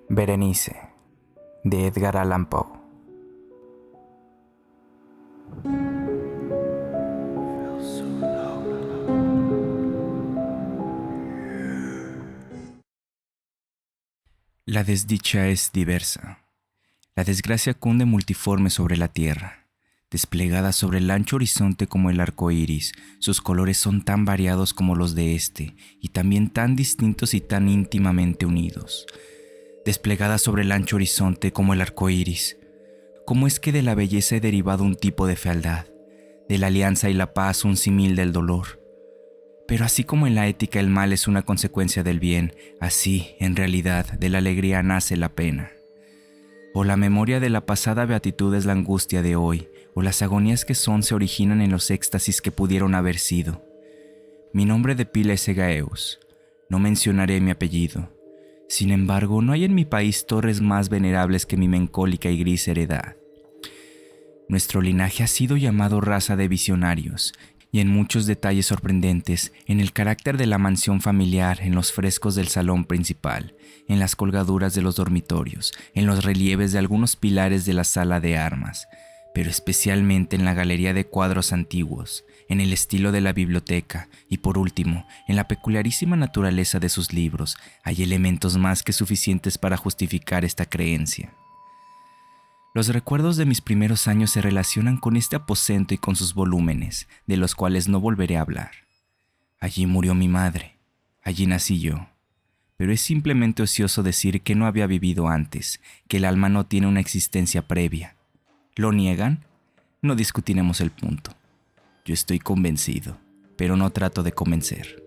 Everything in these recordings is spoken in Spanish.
Berenice, de Edgar Allan Poe. La desdicha es diversa. La desgracia cunde multiforme sobre la tierra. Desplegada sobre el ancho horizonte como el arco iris, sus colores son tan variados como los de este, y también tan distintos y tan íntimamente unidos. Desplegada sobre el ancho horizonte como el arco iris, ¿cómo es que de la belleza he derivado un tipo de fealdad, de la alianza y la paz un símil del dolor? Pero así como en la ética el mal es una consecuencia del bien, así, en realidad, de la alegría nace la pena. O la memoria de la pasada beatitud es la angustia de hoy, o las agonías que son se originan en los éxtasis que pudieron haber sido. Mi nombre de pila es Egaeus, no mencionaré mi apellido. Sin embargo, no hay en mi país torres más venerables que mi melancólica y gris heredad. Nuestro linaje ha sido llamado raza de visionarios, y en muchos detalles sorprendentes, en el carácter de la mansión familiar, en los frescos del salón principal, en las colgaduras de los dormitorios, en los relieves de algunos pilares de la sala de armas, pero especialmente en la galería de cuadros antiguos, en el estilo de la biblioteca y por último, en la peculiarísima naturaleza de sus libros, hay elementos más que suficientes para justificar esta creencia. Los recuerdos de mis primeros años se relacionan con este aposento y con sus volúmenes, de los cuales no volveré a hablar. Allí murió mi madre, allí nací yo. Pero es simplemente ocioso decir que no había vivido antes, que el alma no tiene una existencia previa. ¿Lo niegan? No discutiremos el punto. Yo estoy convencido, pero no trato de convencer.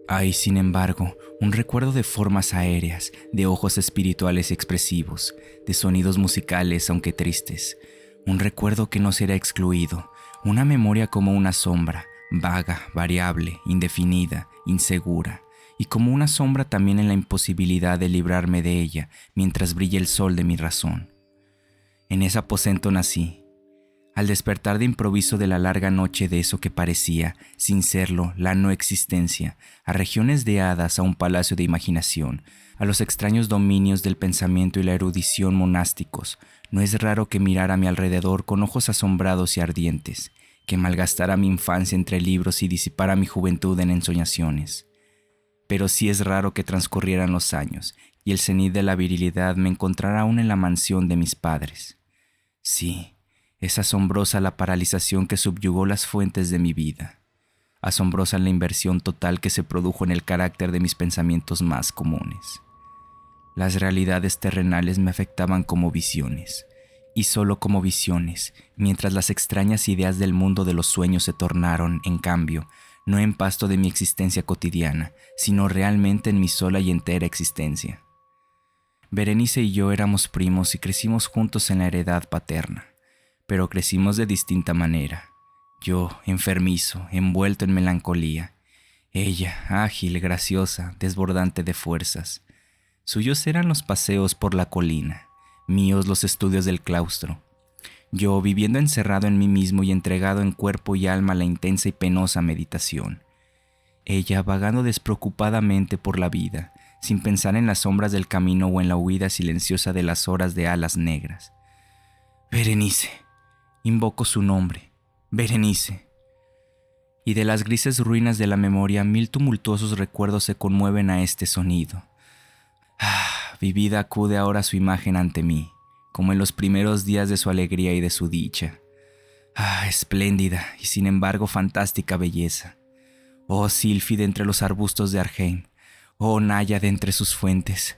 Hay, sin embargo, un recuerdo de formas aéreas, de ojos espirituales y expresivos, de sonidos musicales aunque tristes, un recuerdo que no será excluido, una memoria como una sombra, vaga, variable, indefinida, insegura, y como una sombra también en la imposibilidad de librarme de ella mientras brille el sol de mi razón. En ese aposento nací. Al despertar de improviso de la larga noche de eso que parecía, sin serlo, la no existencia, a regiones de hadas, a un palacio de imaginación, a los extraños dominios del pensamiento y la erudición monásticos, no es raro que mirara a mi alrededor con ojos asombrados y ardientes, que malgastara mi infancia entre libros y disipara mi juventud en ensoñaciones. Pero sí es raro que transcurrieran los años y el cenit de la virilidad me encontrara aún en la mansión de mis padres. Sí. Es asombrosa la paralización que subyugó las fuentes de mi vida. Asombrosa la inversión total que se produjo en el carácter de mis pensamientos más comunes. Las realidades terrenales me afectaban como visiones, y solo como visiones, mientras las extrañas ideas del mundo de los sueños se tornaron, en cambio, no en pasto de mi existencia cotidiana, sino realmente en mi sola y entera existencia. Berenice y yo éramos primos y crecimos juntos en la heredad paterna. Pero crecimos de distinta manera. Yo, enfermizo, envuelto en melancolía. Ella, ágil, graciosa, desbordante de fuerzas. Suyos eran los paseos por la colina, míos los estudios del claustro. Yo, viviendo encerrado en mí mismo y entregado en cuerpo y alma a la intensa y penosa meditación. Ella, vagando despreocupadamente por la vida, sin pensar en las sombras del camino o en la huida silenciosa de las horas de alas negras. Berenice. Invoco su nombre, Berenice. Y de las grises ruinas de la memoria, mil tumultuosos recuerdos se conmueven a este sonido. Vivida acude ahora su imagen ante mí, como en los primeros días de su alegría y de su dicha. Espléndida y sin embargo fantástica belleza. Oh sílfide entre los arbustos de Argheim, oh náyade entre sus fuentes.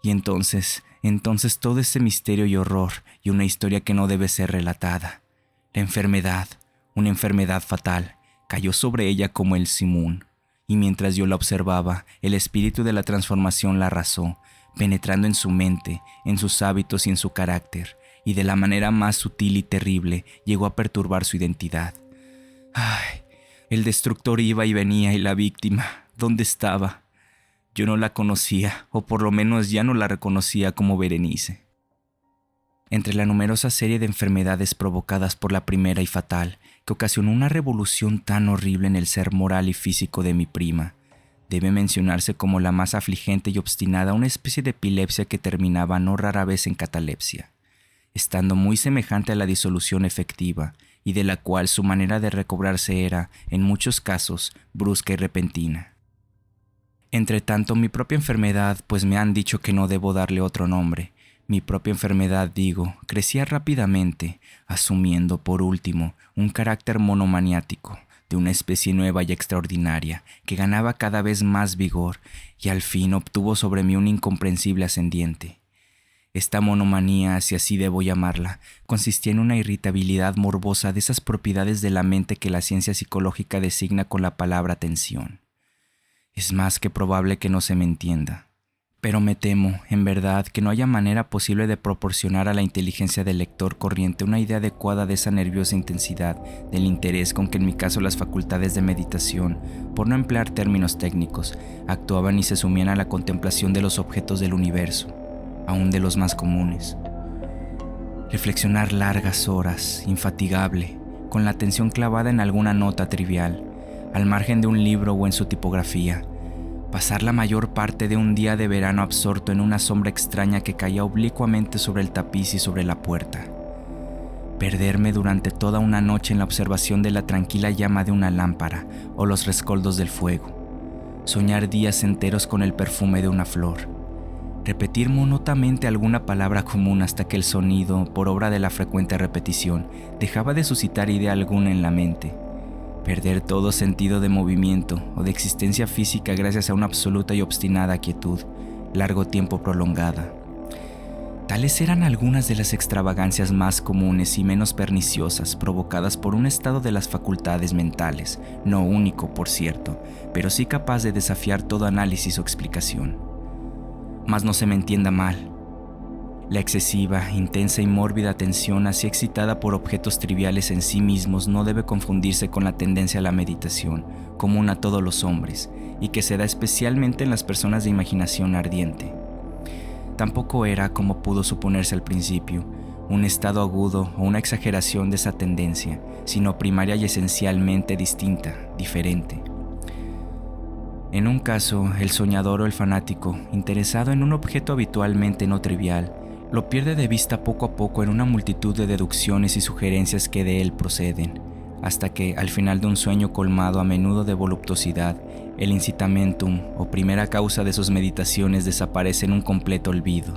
Y entonces todo ese misterio y horror y una historia que no debe ser relatada. La enfermedad, una enfermedad fatal, cayó sobre ella como el simún, y mientras yo la observaba, el espíritu de la transformación la arrasó, penetrando en su mente, en sus hábitos y en su carácter, y de la manera más sutil y terrible llegó a perturbar su identidad. El destructor iba y venía y la víctima, ¿dónde estaba? Yo no la conocía, o por lo menos ya no la reconocía como Berenice. entre la numerosa serie de enfermedades provocadas por la primera y fatal, que ocasionó una revolución tan horrible en el ser moral y físico de mi prima, debe mencionarse como la más afligente y obstinada una especie de epilepsia que terminaba no rara vez en catalepsia, estando muy semejante a la disolución efectiva, y de la cual su manera de recobrarse era, en muchos casos, brusca y repentina. Entretanto, mi propia enfermedad, pues me han dicho que no debo darle otro nombre, mi propia enfermedad, digo, crecía rápidamente, asumiendo, por último, un carácter monomaniático, de una especie nueva y extraordinaria, que ganaba cada vez más vigor, y al fin obtuvo sobre mí un incomprensible ascendiente. Esta monomanía, si así debo llamarla, consistía en una irritabilidad morbosa de esas propiedades de la mente que la ciencia psicológica designa con la palabra tensión. Es más que probable que no se me entienda, pero me temo, en verdad, que no haya manera posible de proporcionar a la inteligencia del lector corriente una idea adecuada de esa nerviosa intensidad del interés con que en mi caso las facultades de meditación, por no emplear términos técnicos, actuaban y se sumían a la contemplación de los objetos del universo, aún de los más comunes. Reflexionar largas horas, infatigable, con la atención clavada en alguna nota trivial, al margen de un libro o en su tipografía, pasar la mayor parte de un día de verano absorto en una sombra extraña que caía oblicuamente sobre el tapiz y sobre la puerta, perderme durante toda una noche en la observación de la tranquila llama de una lámpara o los rescoldos del fuego, soñar días enteros con el perfume de una flor, repetir monótonamente alguna palabra común hasta que el sonido, por obra de la frecuente repetición, dejaba de suscitar idea alguna en la mente, perder todo sentido de movimiento o de existencia física gracias a una absoluta y obstinada quietud, largo tiempo prolongada. Tales eran algunas de las extravagancias más comunes y menos perniciosas provocadas por un estado de las facultades mentales, no único, por cierto, pero sí capaz de desafiar todo análisis o explicación. Mas no se me entienda mal. La excesiva, intensa y mórbida atención así excitada por objetos triviales en sí mismos no debe confundirse con la tendencia a la meditación, común a todos los hombres, y que se da especialmente en las personas de imaginación ardiente. Tampoco era, como pudo suponerse al principio, un estado agudo o una exageración de esa tendencia, sino primaria y esencialmente distinta, diferente. En un caso, el soñador o el fanático, interesado en un objeto habitualmente no trivial, lo pierde de vista poco a poco en una multitud de deducciones y sugerencias que de él proceden, hasta que, al final de un sueño colmado a menudo de voluptuosidad, el incitamentum o primera causa de sus meditaciones desaparece en un completo olvido.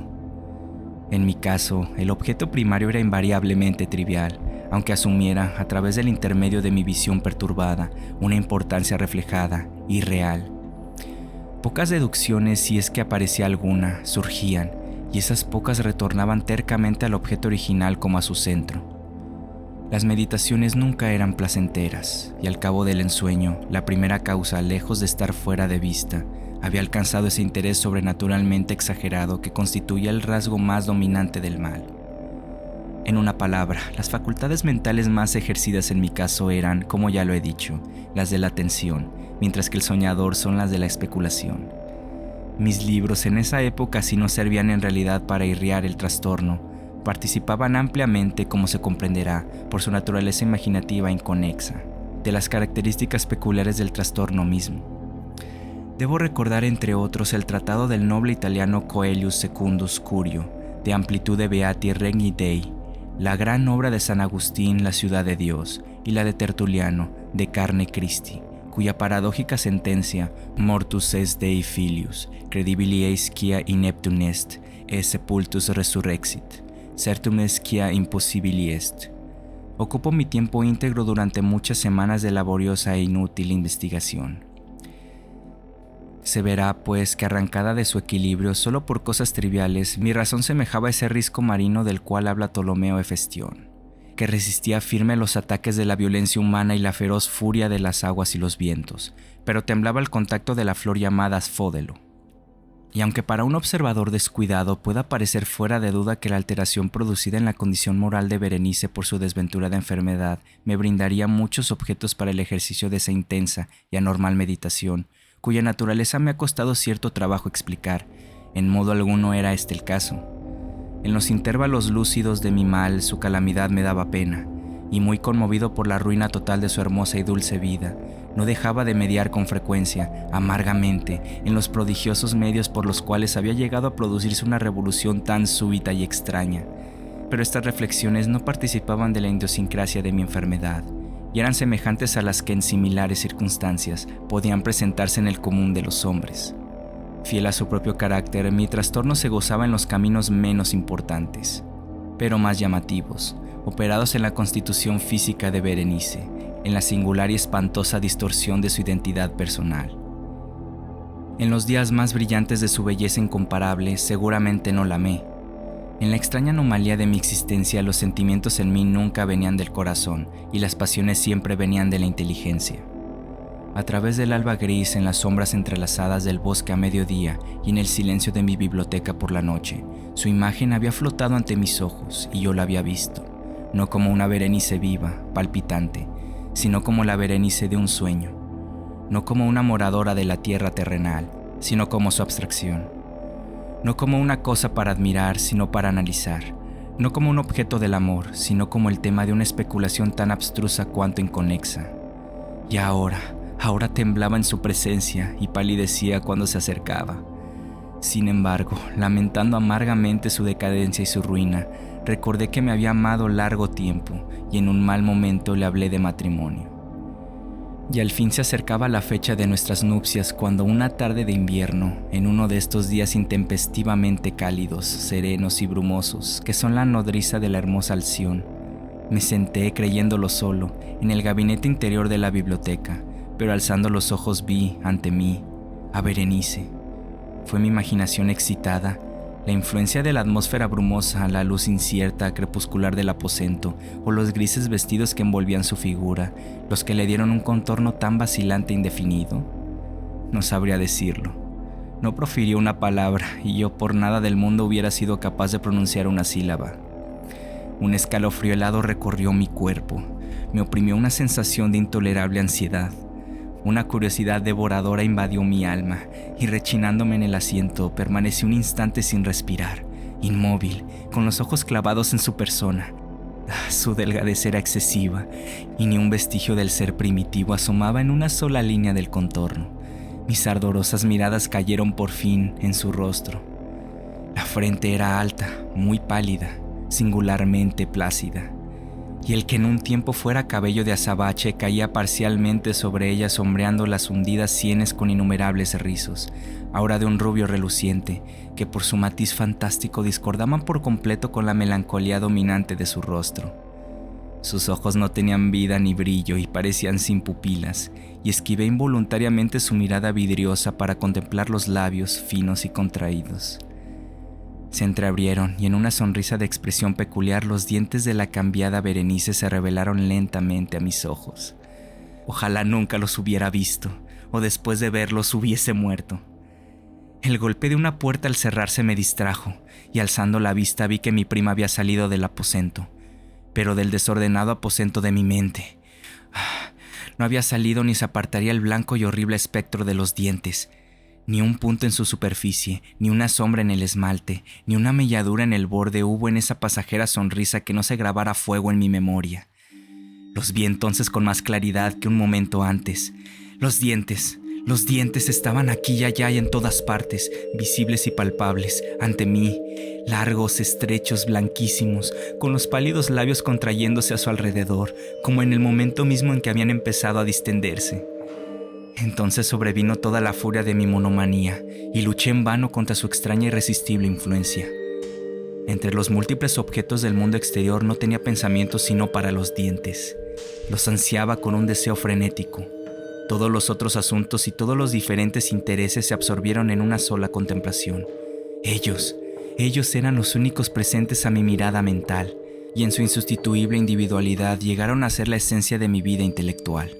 En mi caso, el objeto primario era invariablemente trivial, aunque asumiera, a través del intermedio de mi visión perturbada, una importancia reflejada y real. Pocas deducciones, si es que aparecía alguna, surgían, y esas pocas retornaban tercamente al objeto original como a su centro. Las meditaciones nunca eran placenteras, y al cabo del ensueño, la primera causa, lejos de estar fuera de vista, había alcanzado ese interés sobrenaturalmente exagerado que constituía el rasgo más dominante del mal. En una palabra, las facultades mentales más ejercidas en mi caso eran, como ya lo he dicho, las de la atención, mientras que el soñador son las de la especulación. Mis libros en esa época sí no servían en realidad para irriar el trastorno, participaban ampliamente, como se comprenderá, por su naturaleza imaginativa inconexa, de las características peculiares del trastorno mismo. Debo recordar entre otros el tratado del noble italiano Coelius Secundus Curio, de Amplitude Beati Regni Dei, la gran obra de San Agustín, La ciudad de Dios, y la de Tertuliano, De carne Christi, cuya paradójica sentencia, mortus est Dei filius, credibili eis quia ineptum est, et sepultus resurrexit, certum est quia impossibili est. Ocupo mi tiempo íntegro durante muchas semanas de laboriosa e inútil investigación. Se verá, pues, que arrancada de su equilibrio solo por cosas triviales, mi razón semejaba a ese risco marino del cual habla Ptolomeo Hefestión, que resistía firme a los ataques de la violencia humana y la feroz furia de las aguas y los vientos, pero temblaba al contacto de la flor llamada asfódelo. Y aunque para un observador descuidado pueda parecer fuera de duda que la alteración producida en la condición moral de Berenice por su desventurada enfermedad me brindaría muchos objetos para el ejercicio de esa intensa y anormal meditación, cuya naturaleza me ha costado cierto trabajo explicar, en modo alguno era este el caso. En los intervalos lúcidos de mi mal, su calamidad me daba pena, y muy conmovido por la ruina total de su hermosa y dulce vida, no dejaba de mediar con frecuencia, amargamente, en los prodigiosos medios por los cuales había llegado a producirse una revolución tan súbita y extraña. Pero estas reflexiones no participaban de la idiosincrasia de mi enfermedad, y eran semejantes a las que en similares circunstancias podían presentarse en el común de los hombres. Fiel a su propio carácter, mi trastorno se gozaba en los caminos menos importantes, pero más llamativos, operados en la constitución física de Berenice, en la singular y espantosa distorsión de su identidad personal. En los días más brillantes de su belleza incomparable, seguramente no la amé. En la extraña anomalía de mi existencia, los sentimientos en mí nunca venían del corazón y las pasiones siempre venían de la inteligencia. A través del alba gris, en las sombras entrelazadas del bosque a mediodía y en el silencio de mi biblioteca por la noche, su imagen había flotado ante mis ojos y yo la había visto, no como una Berenice viva, palpitante, sino como la Berenice de un sueño, no como una moradora de la tierra terrenal, sino como su abstracción, no como una cosa para admirar, sino para analizar, no como un objeto del amor, sino como el tema de una especulación tan abstrusa cuanto inconexa. Y ahora temblaba en su presencia y palidecía cuando se acercaba. Sin embargo, lamentando amargamente su decadencia y su ruina, recordé que me había amado largo tiempo y en un mal momento le hablé de matrimonio. Y al fin se acercaba la fecha de nuestras nupcias cuando una tarde de invierno, en uno de estos días intempestivamente cálidos, serenos y brumosos, que son la nodriza de la hermosa Alción, me senté, creyéndolo solo, en el gabinete interior de la biblioteca, pero alzando los ojos vi, ante mí, a Berenice. Fue mi imaginación excitada, la influencia de la atmósfera brumosa, la luz incierta, crepuscular del aposento, o los grises vestidos que envolvían su figura, los que le dieron un contorno tan vacilante e indefinido. No sabría decirlo. No profirió una palabra, y yo por nada del mundo hubiera sido capaz de pronunciar una sílaba. Un escalofrío helado recorrió mi cuerpo, me oprimió una sensación de intolerable ansiedad. Una curiosidad devoradora invadió mi alma y rechinándome en el asiento permanecí un instante sin respirar, inmóvil, con los ojos clavados en su persona. Su delgadez era excesiva y ni un vestigio del ser primitivo asomaba en una sola línea del contorno. Mis ardorosas miradas cayeron por fin en su rostro. La frente era alta, muy pálida, singularmente plácida, y el que en un tiempo fuera cabello de azabache caía parcialmente sobre ella sombreando las hundidas sienes con innumerables rizos, ahora de un rubio reluciente, que por su matiz fantástico discordaban por completo con la melancolía dominante de su rostro. Sus ojos no tenían vida ni brillo y parecían sin pupilas, y esquivé involuntariamente su mirada vidriosa para contemplar los labios finos y contraídos. Se entreabrieron y en una sonrisa de expresión peculiar los dientes de la cambiada Berenice se revelaron lentamente a mis ojos. Ojalá nunca los hubiera visto, o después de verlos hubiese muerto. El golpe de una puerta al cerrarse me distrajo, y alzando la vista vi que mi prima había salido del aposento, pero del desordenado aposento de mi mente. No había salido ni se apartaría el blanco y horrible espectro de los dientes. Ni un punto en su superficie, ni una sombra en el esmalte, ni una melladura en el borde hubo en esa pasajera sonrisa que no se grabara a fuego en mi memoria. Los vi entonces con más claridad que un momento antes. Los dientes estaban aquí y allá y en todas partes, visibles y palpables, ante mí, largos, estrechos, blanquísimos, con los pálidos labios contrayéndose a su alrededor, como en el momento mismo en que habían empezado a distenderse. Entonces sobrevino toda la furia de mi monomanía y luché en vano contra su extraña e irresistible influencia. Entre los múltiples objetos del mundo exterior no tenía pensamiento sino para los dientes. Los ansiaba con un deseo frenético. Todos los otros asuntos y todos los diferentes intereses se absorbieron en una sola contemplación. Ellos eran los únicos presentes a mi mirada mental y en su insustituible individualidad llegaron a ser la esencia de mi vida intelectual.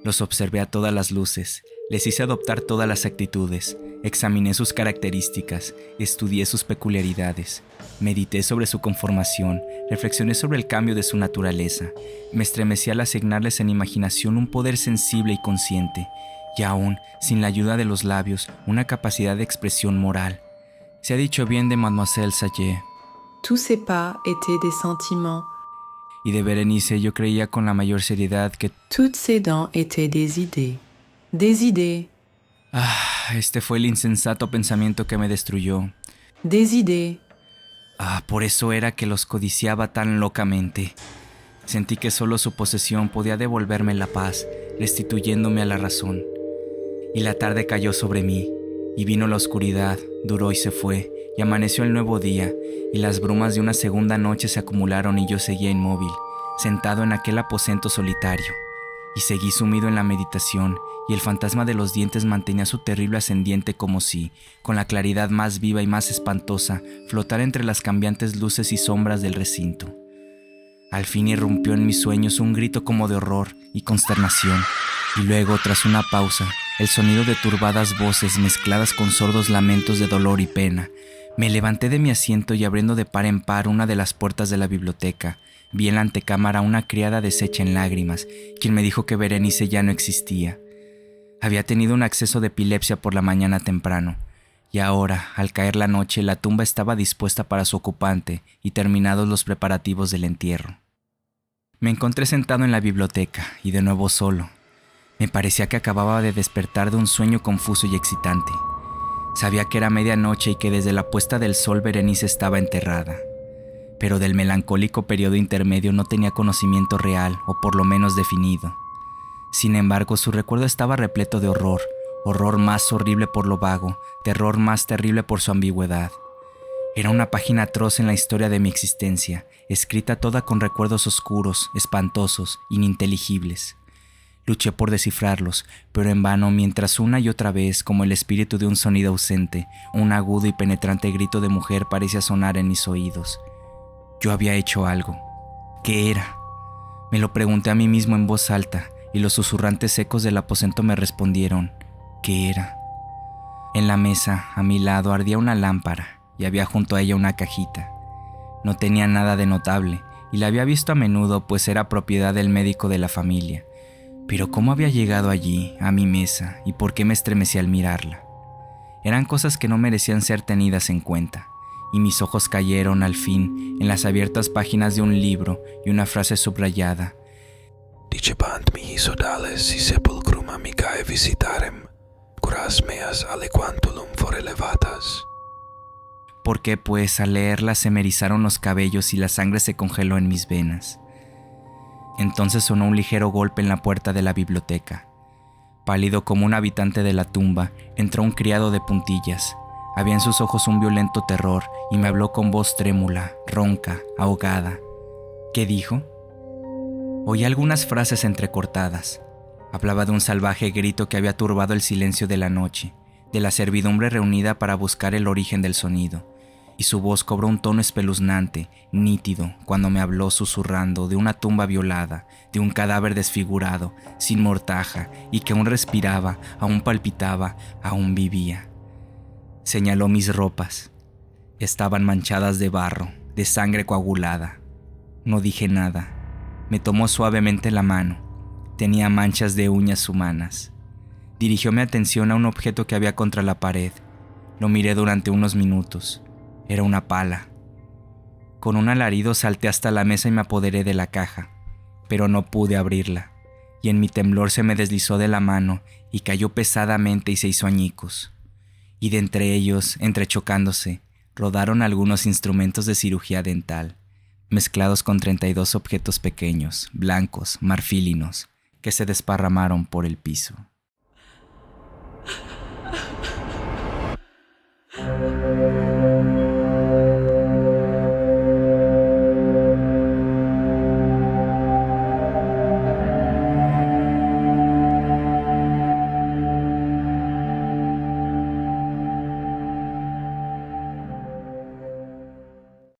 Los observé a todas las luces, les hice adoptar todas las actitudes, examiné sus características, estudié sus peculiaridades, medité sobre su conformación, reflexioné sobre el cambio de su naturaleza, me estremecí al asignarles en imaginación un poder sensible y consciente, y aún, sin la ayuda de los labios, una capacidad de expresión moral. Se ha dicho bien de Mademoiselle Saget: Tous ces pas étaient des sentiments. Y de Berenice yo creía con la mayor seriedad que... Toutes ces dents étaient des idées. Des idées. Este fue el insensato pensamiento que me destruyó. Des idées. Por eso era que los codiciaba tan locamente. Sentí que solo su posesión podía devolverme la paz, restituyéndome a la razón. Y la tarde cayó sobre mí, y vino la oscuridad, duró y se fue, y amaneció el nuevo día, y las brumas de una segunda noche se acumularon y yo seguía inmóvil, sentado en aquel aposento solitario, y seguí sumido en la meditación, y el fantasma de los dientes mantenía su terrible ascendiente como si, con la claridad más viva y más espantosa, flotara entre las cambiantes luces y sombras del recinto. Al fin irrumpió en mis sueños un grito como de horror y consternación, y luego, tras una pausa, el sonido de turbadas voces mezcladas con sordos lamentos de dolor y pena. Me levanté de mi asiento y abriendo de par en par una de las puertas de la biblioteca, vi en la antecámara a una criada deshecha en lágrimas, quien me dijo que Berenice ya no existía. Había tenido un acceso de epilepsia por la mañana temprano, y ahora, al caer la noche, la tumba estaba dispuesta para su ocupante y terminados los preparativos del entierro. Me encontré sentado en la biblioteca, y de nuevo solo. Me parecía que acababa de despertar de un sueño confuso y excitante. Sabía que era medianoche y que desde la puesta del sol Berenice estaba enterrada. Pero del melancólico periodo intermedio no tenía conocimiento real, o por lo menos definido. Sin embargo, su recuerdo estaba repleto de horror, horror más horrible por lo vago, terror más terrible por su ambigüedad. Era una página atroz en la historia de mi existencia, escrita toda con recuerdos oscuros, espantosos, ininteligibles. Luché por descifrarlos, pero en vano, mientras una y otra vez, como el espíritu de un sonido ausente, un agudo y penetrante grito de mujer parecía sonar en mis oídos. Yo había hecho algo. ¿Qué era? Me lo pregunté a mí mismo en voz alta, y los susurrantes ecos del aposento me respondieron, ¿qué era? En la mesa, a mi lado, ardía una lámpara, y había junto a ella una cajita. No tenía nada de notable, y la había visto a menudo, pues era propiedad del médico de la familia. Pero ¿cómo había llegado allí, a mi mesa, y por qué me estremecí al mirarla? Eran cosas que no merecían ser tenidas en cuenta, y mis ojos cayeron, al fin, en las abiertas páginas de un libro y una frase subrayada. Dicebant mihi sodales si sepulcrum amicae visitarem, curas meas aliquantulum forelevatas. Porque, pues, al leerla se me erizaron los cabellos y la sangre se congeló en mis venas. Entonces sonó un ligero golpe en la puerta de la biblioteca. Pálido como un habitante de la tumba, entró un criado de puntillas. Había en sus ojos un violento terror y me habló con voz trémula, ronca, ahogada. ¿Qué dijo? Oí algunas frases entrecortadas. Hablaba de un salvaje grito que había turbado el silencio de la noche, de la servidumbre reunida para buscar el origen del sonido. Y su voz cobró un tono espeluznante, nítido, cuando me habló susurrando de una tumba violada, de un cadáver desfigurado, sin mortaja, y que aún respiraba, aún palpitaba, aún vivía. Señaló mis ropas. Estaban manchadas de barro, de sangre coagulada. No dije nada. Me tomó suavemente la mano. Tenía manchas de uñas humanas. Dirigió mi atención a un objeto que había contra la pared. Lo miré durante unos minutos. Era una pala. Con un alarido salté hasta la mesa y me apoderé de la caja, pero no pude abrirla, y en mi temblor se me deslizó de la mano y cayó pesadamente y se hizo añicos. Y de entre ellos, entrechocándose, rodaron algunos instrumentos de cirugía dental, mezclados con 32 objetos pequeños, blancos, marfilinos, que se desparramaron por el piso.